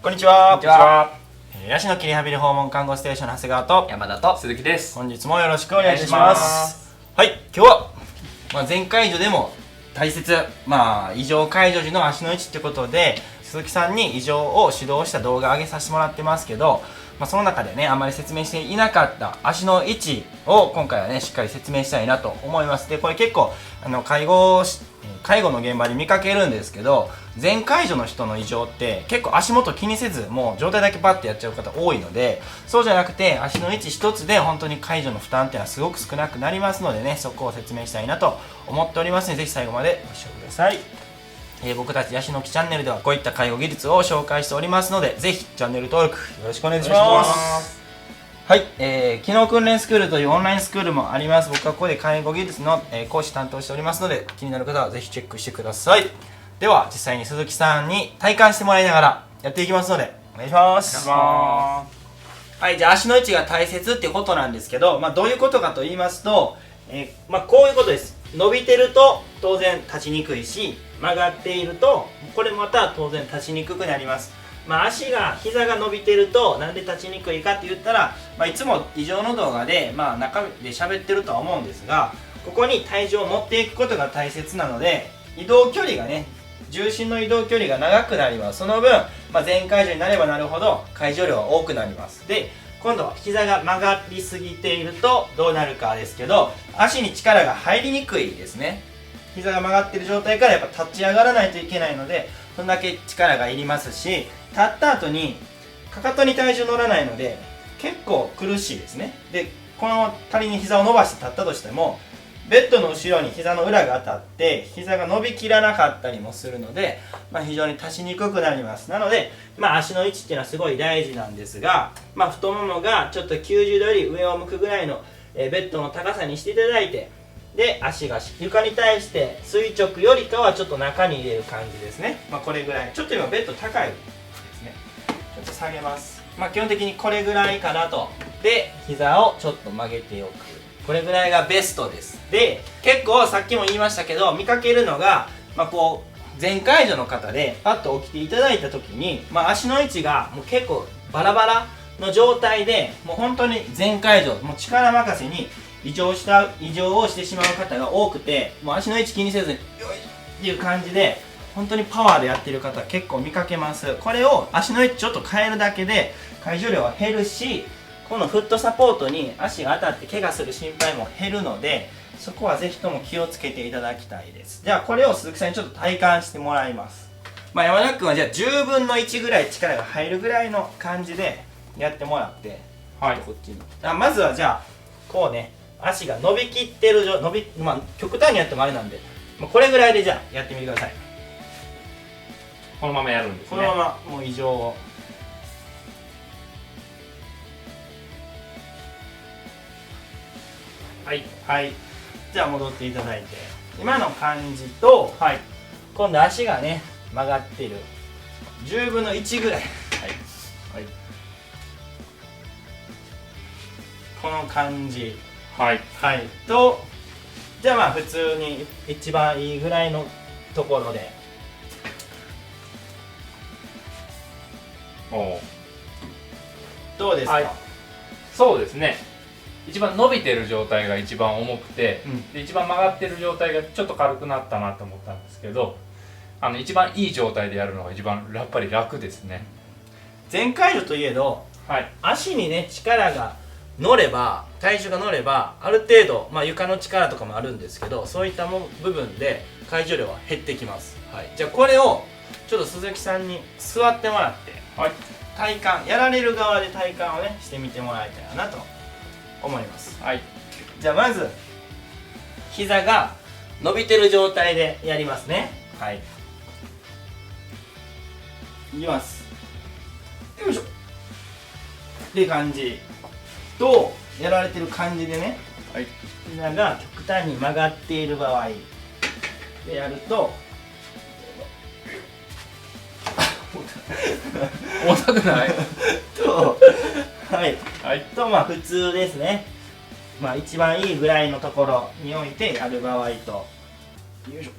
こんにちは。こんにちは。ヤシの木リハビリ訪問看護ステーションの長谷川と山田と鈴木です。本日もよろしくお願いします。はい、今日は、前介助でも大切、異常介助時の足の位置ってことで鈴木さんに異常を指導した動画を上げさせてもらってますけど、その中でねあんまり説明していなかった足の位置を今回はねしっかり説明したいなと思います。でこれ結構介護の現場で見かけるんですけど、全介助の人の異常って結構足元気にせずもう状態だけパッてやっちゃう方多いので、そうじゃなくて足の位置一つで本当に介助の負担っていうのはすごく少なくなりますのでね、そこを説明したいなと思っておりますので、ぜひ最後までご視聴ください。僕たちヤシの木チャンネルではこういった介護技術を紹介しておりますので、ぜひチャンネル登録よろしくお願いします。はい、機能訓練スクールというオンラインスクールもあります。僕はここで介護技術の、講師担当しておりますので、気になる方はぜひチェックしてください。では実際に鈴木さんに体感してもらいながらやっていきますのでお願いします。はい、じゃあ足の位置が大切ってことなんですけど、どういうことかと言いますと、こういうことです。伸びてると当然立ちにくいし、曲がっているとこれまた当然立ちにくくなります。膝が伸びてるとなんで立ちにくいかって言ったら、いつも異常の動画で、中で喋ってるとは思うんですが、ここに体重を持っていくことが大切なので、移動距離がね、重心の移動距離が長くなります。その分、全介助になればなるほど介助量は多くなります。で今度は膝が曲がりすぎているとどうなるかですけど、足に力が入りにくいですね。膝が曲がっている状態からやっぱ立ち上がらないといけないので、そんだけ力がいりますし、立った後にかかとに体重乗らないので結構苦しいですね。でこの仮に膝を伸ばして立ったとしても、ベッドの後ろに膝の裏が当たって膝が伸びきらなかったりもするので、非常に立ちにくくなります。なので、足の位置っていうのはすごい大事なんですが、太ももがちょっと90度より上を向くぐらいのベッドの高さにしていただいて、で足が床に対して垂直よりかはちょっと中に入れる感じですね。これぐらい、ちょっと今ベッド高いですね。ちょっと下げます。基本的にこれぐらいかなと。で膝をちょっと曲げておく、これぐらいがベストです。で結構さっきも言いましたけど見かけるのが、全介助の方でパッと起きていただいた時に、足の位置がもう結構バラバラの状態で、もう本当に全介助もう力任せに異常をしてしまう方が多くて、もう足の位置気にせずによいっていう感じで本当にパワーでやってる方結構見かけます。これを足の位置ちょっと変えるだけで介助量は減るし、このフットサポートに足が当たって怪我する心配も減るので、そこはぜひとも気をつけていただきたいです。じゃあこれを鈴木さんにちょっと体感してもらいます。山田君はじゃあ10分の1ぐらい力が入るぐらいの感じでやってもらって、はい、こっちにまずはじゃあこうね、足が伸びきってる極端にやってもあれなんで、これぐらいでじゃあやってみてください。このままやるんですね。このままもう異常を。はい、じゃあ戻っていただいて、今の感じと、今度足がね曲がってる10分の1ぐらい、この感じ、と、じゃあ普通に一番いいぐらいのところで、どうですか？そうですね。一番伸びてる状態が一番重くて、で一番曲がってる状態がちょっと軽くなったなと思ったんですけど、一番いい状態でやるのが一番やっぱり楽ですね。全介助といえど、足にね力が乗れば、体重が乗ればある程度、床の力とかもあるんですけど、そういった部分で介助量は減ってきます。じゃあこれをちょっと鈴木さんに座ってもらって、体感、やられる側で体感をねしてみてもらいたいなと思います。じゃあまず膝が伸びてる状態でやりますね。いきます。よいしょって感じと、やられてる感じでね、膝が極端に曲がっている場合でやると重たくないと、普通ですね。一番いいぐらいのところに置いてやる場合と、よいしょ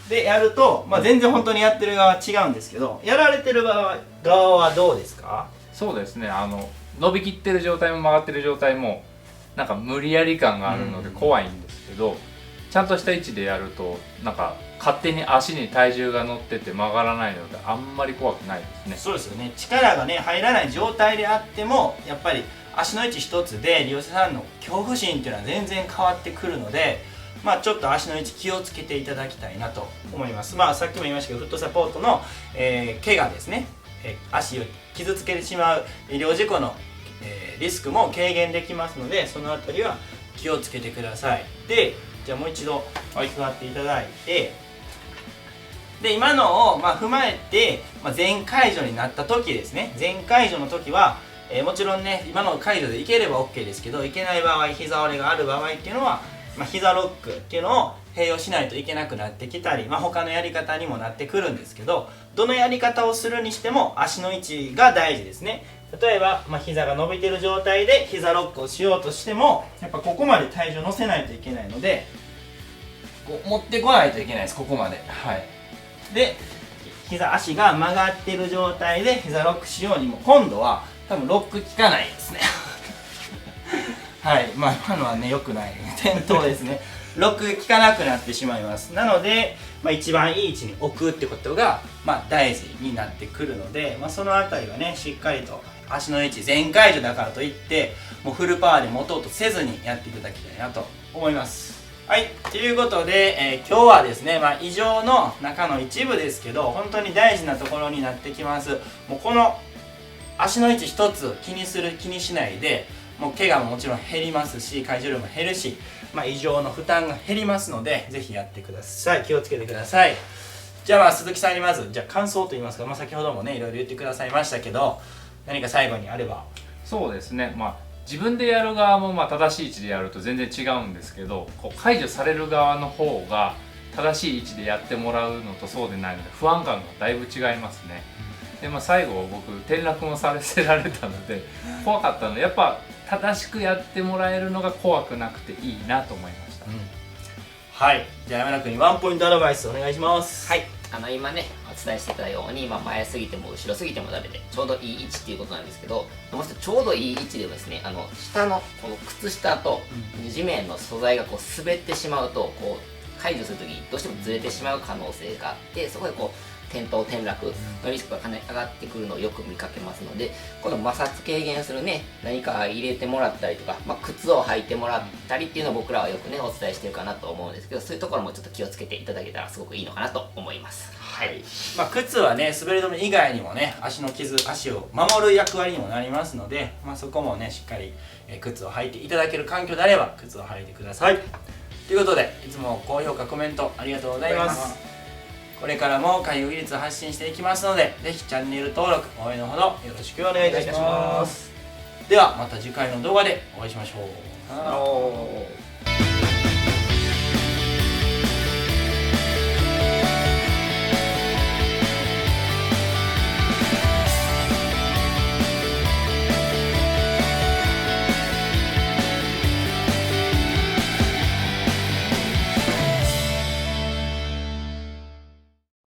でやると、全然本当にやってる側は違うんですけど、やられてる側はどうですか？そうですね、伸びきってる状態も曲がってる状態もなんか無理やり感があるので怖いんですけど、ちゃんとした位置でやるとなんか勝手に足に体重が乗ってて曲がらないのであんまり怖くないですね。そうですよね。力がね入らない状態であってもやっぱり足の位置一つで利用者さんの恐怖心っていうのは全然変わってくるので、ちょっと足の位置気をつけていただきたいなと思います。さっきも言いましたけど、フットサポートの、怪我ですね、足を傷つけてしまう医療事故の、リスクも軽減できますので、そのあたりは気をつけてください。で、じゃあもう一度座っていただいて、で今のを踏まえて、全解除になった時ですね、全解除の時は、もちろんね今の解除でいければ OK ですけど、いけない場合、膝折れがある場合っていうのは、膝ロックっていうのを併用しないといけなくなってきたり、他のやり方にもなってくるんですけど、どのやり方をするにしても足の位置が大事ですね。例えば、膝が伸びてる状態で膝ロックをしようとしても、やっぱここまで体重乗せないといけないので、こう持ってこないといけないです、ここまで。で、足が曲がってる状態で膝ロックしようにも、今度は多分ロック効かないですね。今のはね良くない転倒ですね。ロック効かなくなってしまいます。なので、一番いい位置に置くってことが、大事になってくるので、そのあたりはねしっかりと足の位置全解除だからといってもうフルパワーで持とうとせずにやっていただきたいなと思います。ということで、今日はですね、異常の中の一部ですけど、本当に大事なところになってきます。もうこの足の位置一つ気にしないで、もう怪我ももちろん減りますし、体重量も減るし、異常の負担が減りますので、ぜひやってください。気をつけてください。じゃあ鈴木さんにまず感想といいますか、先ほどもねいろいろ言ってくださいましたけど、何か最後にあれば。そうですね、自分でやる側も正しい位置でやると全然違うんですけど、解除される側の方が正しい位置でやってもらうのとそうでないので不安感がだいぶ違いますね。で最後僕転落もさせられたので怖かったので、やっぱ正しくやってもらえるのが怖くなくていいなと思いました。じゃあ山田君にワンポイントアドバイスお願いします。今ねお伝えしてたように、前すぎても後ろすぎてもダメでちょうどいい位置っていうことなんですけど、もしちょうどいい位置でもですね、下のこの靴下と地面の素材が滑ってしまうと解除するときどうしてもずれてしまう可能性があって、そこで転倒転落のリスクがかなり上がってくるのをよく見かけますので、この摩擦軽減するね何か入れてもらったりとか、靴を履いてもらったりっていうのを僕らはよくねお伝えしてるかなと思うんですけど、そういうところもちょっと気をつけていただけたらすごくいいのかなと思います。靴はね滑り止め以外にもね足を守る役割にもなりますので、そこもねしっかり靴を履いていただける環境であれば靴を履いてください。ということで、いつも高評価コメントありがとうございます。これからも介護技術を発信していきますので、ぜひチャンネル登録応援のほどよろしくお願いいたします。ではまた次回の動画でお会いしましょう。